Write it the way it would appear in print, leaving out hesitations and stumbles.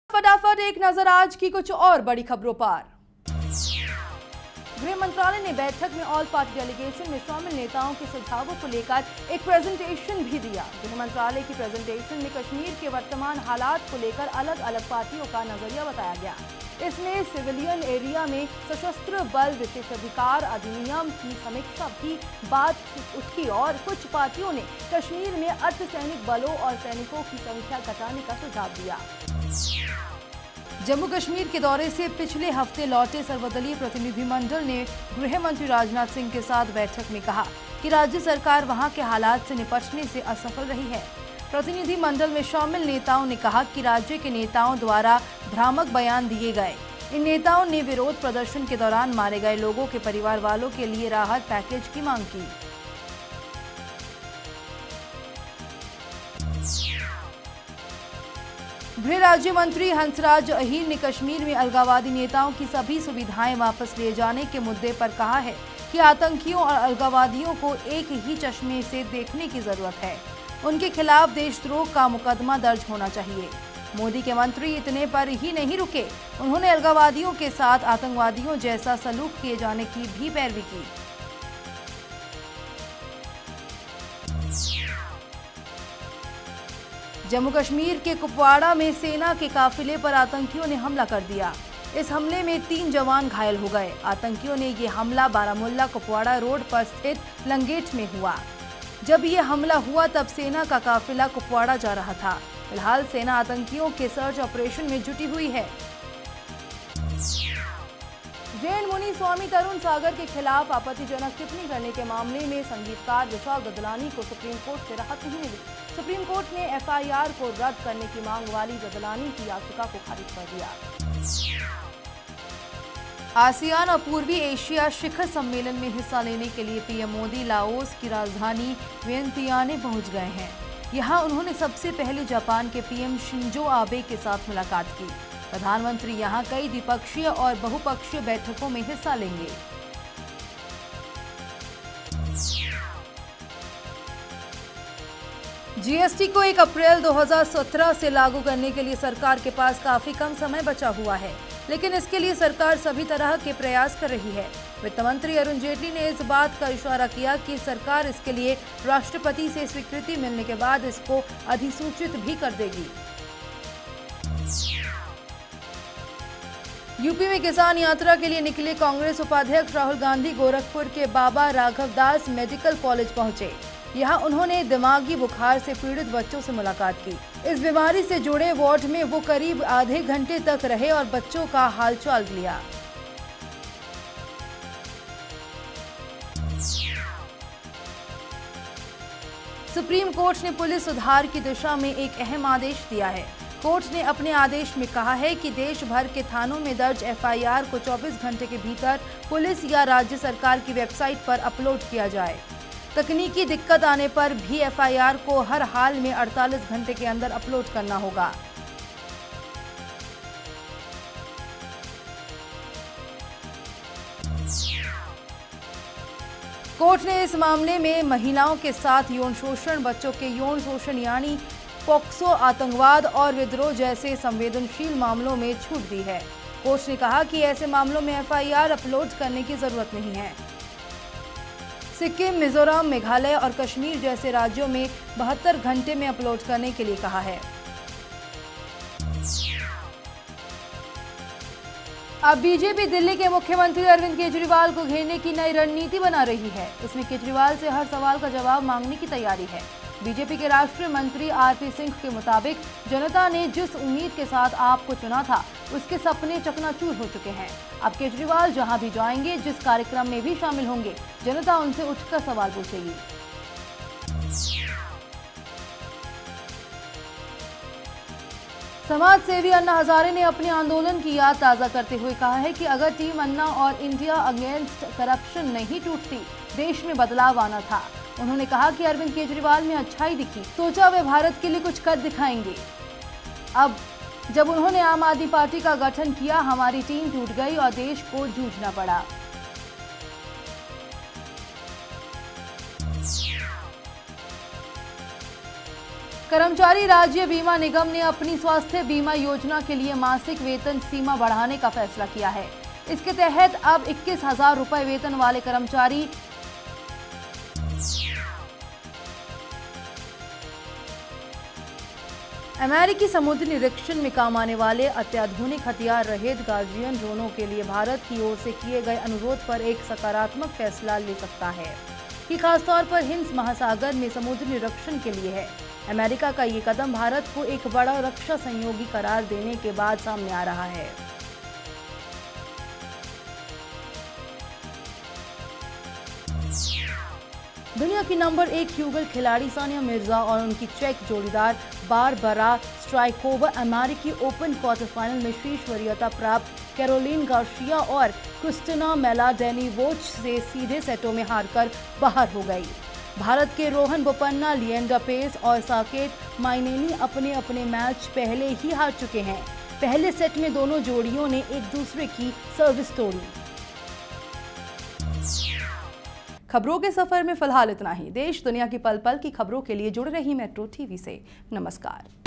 फटाफट एक नजर आज की कुछ और बड़ी खबरों पर। गृह मंत्रालय ने बैठक में ऑल पार्टी डेलीगेशन में शामिल नेताओं के सुझावों को लेकर एक प्रेजेंटेशन भी दिया। गृह मंत्रालय की प्रेजेंटेशन में कश्मीर के वर्तमान हालात को लेकर अलग अलग पार्टियों का नजरिया बताया गया। इसमें सिविलियन एरिया में सशस्त्र बल विशेषाधिकार अधिनियम की समीक्षा भी बात उठी और कुछ पार्टियों ने कश्मीर में अर्धसैनिक बलों और सैनिकों की संख्या घटाने का सुझाव दिया। जम्मू कश्मीर के दौरे से पिछले हफ्ते लौटे सर्वदलीय प्रतिनिधिमंडल ने गृह मंत्री राजनाथ सिंह के साथ बैठक में कहा कि राज्य सरकार वहां के हालात से निपटने से असफल रही है। प्रतिनिधिमंडल में शामिल नेताओं ने कहा कि राज्य के नेताओं द्वारा भ्रामक बयान दिए गए। इन नेताओं ने विरोध प्रदर्शन के दौरान मारे गए लोगों के परिवार वालों के लिए राहत पैकेज की मांग की। गृह राज्य मंत्री हंसराज अहीर ने कश्मीर में अलगाववादी नेताओं की सभी सुविधाएं वापस लिए जाने के मुद्दे पर कहा है कि आतंकियों और अलगाववादियों को एक ही चश्मे से देखने की जरूरत है। उनके खिलाफ देशद्रोह का मुकदमा दर्ज होना चाहिए। मोदी के मंत्री इतने पर ही नहीं रुके, उन्होंने अलगाववादियों के साथ आतंकवादियों जैसा सलूक किए जाने की भी पैरवी की। जम्मू कश्मीर के कुपवाड़ा में सेना के काफिले पर आतंकियों ने हमला कर दिया। इस हमले में 3 जवान घायल हो गए। आतंकियों ने ये हमला बारामुल्ला कुपवाड़ा रोड पर स्थित लंगेट में हुआ। जब ये हमला हुआ तब सेना का काफिला कुपवाड़ा जा रहा था। फिलहाल सेना आतंकियों के सर्च ऑपरेशन में जुटी हुई है। जैन मुनि स्वामी तरुण सागर के खिलाफ आपत्तिजनक टिप्पणी करने के मामले में संगीतकार विशाल ददलानी को सुप्रीम कोर्ट से राहत नहीं मिली। सुप्रीम कोर्ट ने एफआईआर को रद्द करने की मांग वाली ददलानी की याचिका को खारिज कर दिया। आसियान और पूर्वी एशिया शिखर सम्मेलन में हिस्सा लेने के लिए पीएम मोदी लाओस की राजधानी वियंतियाने पहुंच गए हैं। यहां उन्होंने सबसे पहले जापान के पीएम शिंजो आबे के साथ मुलाकात की। प्रधानमंत्री यहां कई द्विपक्षीय और बहुपक्षीय बैठकों में हिस्सा लेंगे। जीएसटी को 1 अप्रैल 2017 से लागू करने के लिए सरकार के पास काफी कम समय बचा हुआ है, लेकिन इसके लिए सरकार सभी तरह के प्रयास कर रही है। वित्त मंत्री अरुण जेटली ने इस बात का इशारा किया कि सरकार इसके लिए राष्ट्रपति से स्वीकृति मिलने के बाद इसको अधिसूचित भी कर देगी। यूपी में किसान यात्रा के लिए निकले कांग्रेस उपाध्यक्ष राहुल गांधी गोरखपुर के बाबा राघवदास मेडिकल कॉलेज पहुंचे। यहां उन्होंने दिमागी बुखार से पीड़ित बच्चों से मुलाकात की। इस बीमारी से जुड़े वार्ड में वो करीब आधे घंटे तक रहे और बच्चों का हालचाल लिया। सुप्रीम कोर्ट ने पुलिस सुधार की दिशा में एक अहम आदेश दिया है। कोर्ट ने अपने आदेश में कहा है कि देश भर के थानों में दर्ज एफआईआर को 24 घंटे के भीतर पुलिस या राज्य सरकार की वेबसाइट पर अपलोड किया जाए। तकनीकी दिक्कत आने पर भी एफआईआर को हर हाल में 48 घंटे के अंदर अपलोड करना होगा। कोर्ट ने इस मामले में महिलाओं के साथ यौन शोषण, बच्चों के यौन शोषण यानी पॉक्सो, आतंकवाद और विद्रोह जैसे संवेदनशील मामलों में छूट दी है। कोर्ट ने कहा कि ऐसे मामलों में एफआईआर अपलोड करने की जरूरत नहीं है। सिक्किम, मिजोरम, मेघालय और कश्मीर जैसे राज्यों में 72 घंटे में अपलोड करने के लिए कहा है। अब बीजेपी दिल्ली के मुख्यमंत्री अरविंद केजरीवाल को घेरने की नई रणनीति बना रही है। इसमें केजरीवाल से हर सवाल का जवाब मांगने की तैयारी है। बीजेपी के राष्ट्रीय मंत्री आरपी सिंह के मुताबिक जनता ने जिस उम्मीद के साथ आपको चुना था उसके सपने चकनाचूर हो चुके हैं। अब केजरीवाल जहां भी जाएंगे, जिस कार्यक्रम में भी शामिल होंगे, जनता उनसे उठकर सवाल पूछेगी। समाज सेवी अन्ना हजारे ने अपने आंदोलन की याद ताज़ा करते हुए कहा है कि अगर टीम अन्ना और इंडिया अगेंस्ट करप्शन नहीं टूटती, देश में बदलाव आना था। उन्होंने कहा कि अरविंद केजरीवाल में अच्छाई दिखी, सोचा वे भारत के लिए कुछ कर दिखाएंगे। अब जब उन्होंने आम आदमी पार्टी का गठन किया, हमारी टीम टूट गई और देश को जूझना पड़ा। कर्मचारी राज्य बीमा निगम ने अपनी स्वास्थ्य बीमा योजना के लिए मासिक वेतन सीमा बढ़ाने का फैसला किया है। इसके तहत अब 21,000 रुपए वेतन वाले कर्मचारी अमेरिकी समुद्री निरीक्षण में काम आने वाले अत्याधुनिक हथियार रहित गार्जियन ड्रोनों के लिए भारत की ओर से किए गए अनुरोध पर एक सकारात्मक फैसला ले सकता है, कि खासतौर पर हिंद महासागर में समुद्री निरीक्षण के लिए है। अमेरिका का ये कदम भारत को एक बड़ा रक्षा सहयोगी करार देने के बाद सामने आ रहा है। दुनिया की नंबर 1 युगल खिलाड़ी सानिया मिर्जा और उनकी चेक जोड़ीदार बारबरा स्ट्राइकोवा अमेरिकी ओपन क्वार्टर फाइनल में शीर्ष वरीयता प्राप्त कैरोलिन गार्सिया और क्रिस्टिना मेलाडेनिवोच से सीधे सेटों में हारकर बाहर हो गई। भारत के रोहन बोपन्ना, लिएंडर पेस और साकेत माइनेनी अपने अपने मैच पहले ही हार चुके हैं। पहले सेट में दोनों जोड़ियों ने एक दूसरे की सर्विस तोड़ी। खबरों के सफर में फिलहाल इतना ही। देश दुनिया की पल पल की खबरों के लिए जुड़े रहिए मेट्रो टीवी से। नमस्कार।